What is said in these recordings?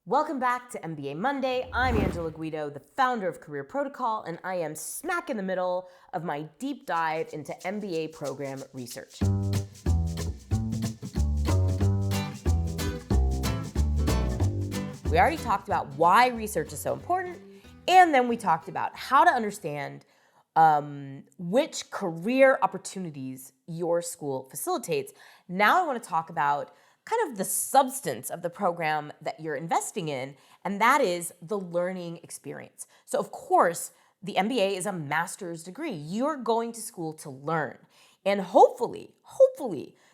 Welcome back to MBA Monday. I'm Angela Guido, the founder of Career Protocol, and I am smack in the middle of my deep dive into MBA program research. We already talked about why research is so important, and then we talked about how to understand which career opportunities your school facilitates. Now I want to talk about kind of the substance of the program that you're investing in, and that is the learning experience. So of course, the MBA is a master's degree. You're going to school to learn. And hopefully,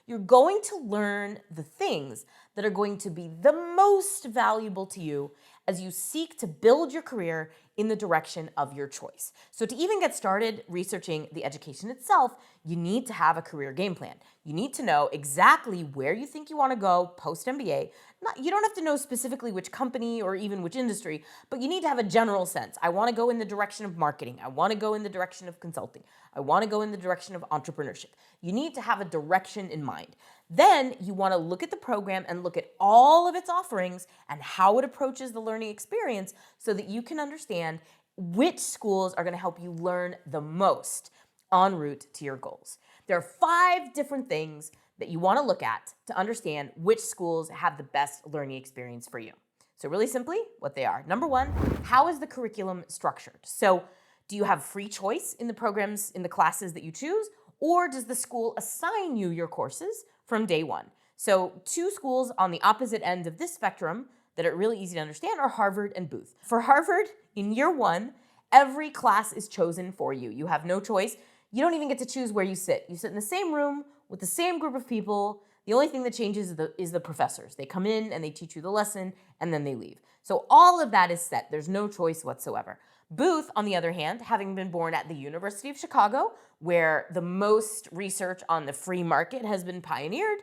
you're going to learn the things that are going to be the most valuable to you as you seek to build your career in the direction of your choice. So to even get started researching the education itself, you need to have a career game plan. You need to know exactly where you think you want to go post-MBA. You don't have to know specifically which company or even which industry, but you need to have a general sense. I want to go in the direction of marketing. I want to go in the direction of consulting. I want to go in the direction of entrepreneurship. You need to have a direction in mind. Then you want to look at the program and look at all of its offerings and how it approaches the learning experience so that you can understand which schools are going to help you learn the most en route to your goals. There are 5 different things that you want to look at to understand which schools have the best learning experience for you. So really simply, what they are. Number 1, how is the curriculum structured? So do you have free choice in the programs, in the classes that you choose, or does the school assign you your courses from day one? So 2 schools on the opposite end of this spectrum that are really easy to understand are Harvard and Booth. For Harvard, in year 1, every class is chosen for you. You have no choice. You don't even get to choose where you sit. You sit in the same room with the same group of people. The only thing that changes is the professors. They come in and they teach you the lesson and then they leave. So all of that is set. There's no choice whatsoever. Booth, on the other hand, having been born at the University of Chicago, where the most research on the free market has been pioneered,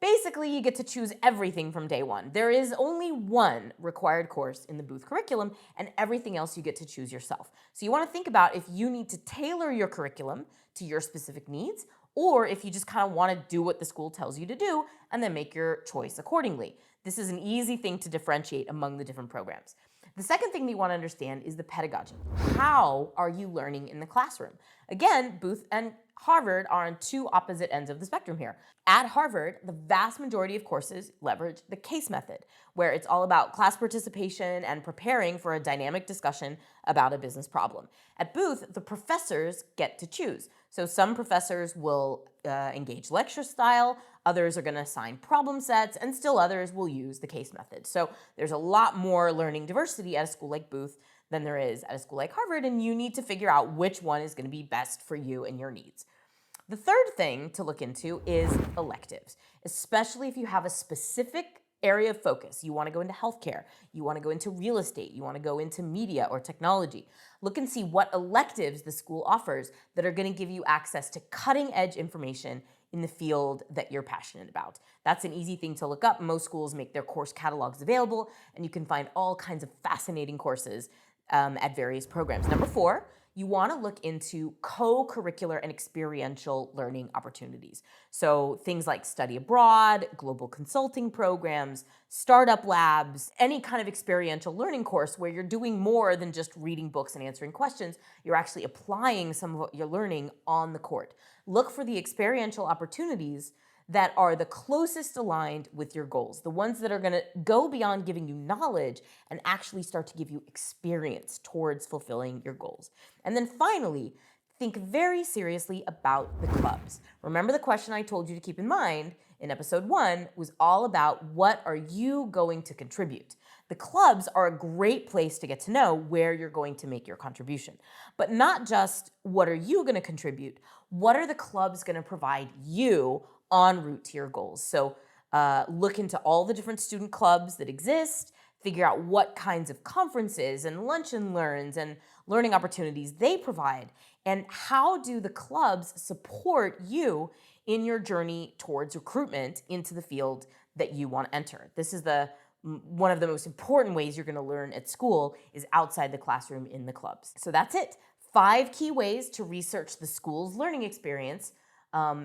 basically you get to choose everything from day one. There is only one required course in the Booth curriculum, and everything else you get to choose yourself. So you want to think about if you need to tailor your curriculum to your specific needs, or if you just kind of want to do what the school tells you to do and then make your choice accordingly. This is an easy thing to differentiate among the different programs. The second thing that you want to understand is the pedagogy. How are you learning in the classroom? Again, Booth and Harvard are on 2 opposite ends of the spectrum here. At Harvard, the vast majority of courses leverage the case method, where it's all about class participation and preparing for a dynamic discussion about a business problem. At Booth, the professors get to choose. So some professors will engage lecture style, others are going to assign problem sets, and still others will use the case method. So there's a lot more learning diversity at a school like Booth than there is at a school like Harvard, and you need to figure out which one is going to be best for you and your needs. The third thing to look into is electives, especially if you have a specific area of focus. You want to go into healthcare, you want to go into real estate, you want to go into media or technology. Look and see what electives the school offers that are going to give you access to cutting edge information in the field that you're passionate about. That's an easy thing to look up. Most schools make their course catalogs available, and you can find all kinds of fascinating courses at various programs. Number 4, you want to look into co-curricular and experiential learning opportunities. So things like study abroad, global consulting programs, startup labs, any kind of experiential learning course where you're doing more than just reading books and answering questions. You're actually applying some of what you're learning on the court. Look for the experiential opportunities that are the closest aligned with your goals, the ones that are going to go beyond giving you knowledge and actually start to give you experience towards fulfilling your goals. And then finally, think very seriously about the clubs. Remember the question I told you to keep in mind in episode 1 was all about what are you going to contribute. The clubs are a great place to get to know where you're going to make your contribution, but not just what are you going to contribute, what are the clubs going to provide you en route to your goals. So look into all the different student clubs that exist, figure out what kinds of conferences and lunch and learns and learning opportunities they provide, and how do the clubs support you in your journey towards recruitment into the field that you want to enter. This is one of the most important ways you're going to learn at school is outside the classroom in the clubs. So that's it. 5 key ways to research the school's learning experience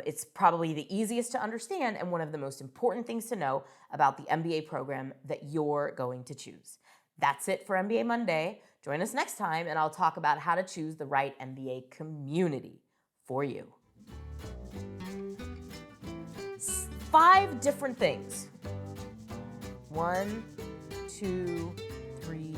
It's probably the easiest to understand and one of the most important things to know about the MBA program that you're going to choose. That's it for MBA Monday. Join us next time and I'll talk about how to choose the right MBA community for you. 5 different things. 1, 2, 3,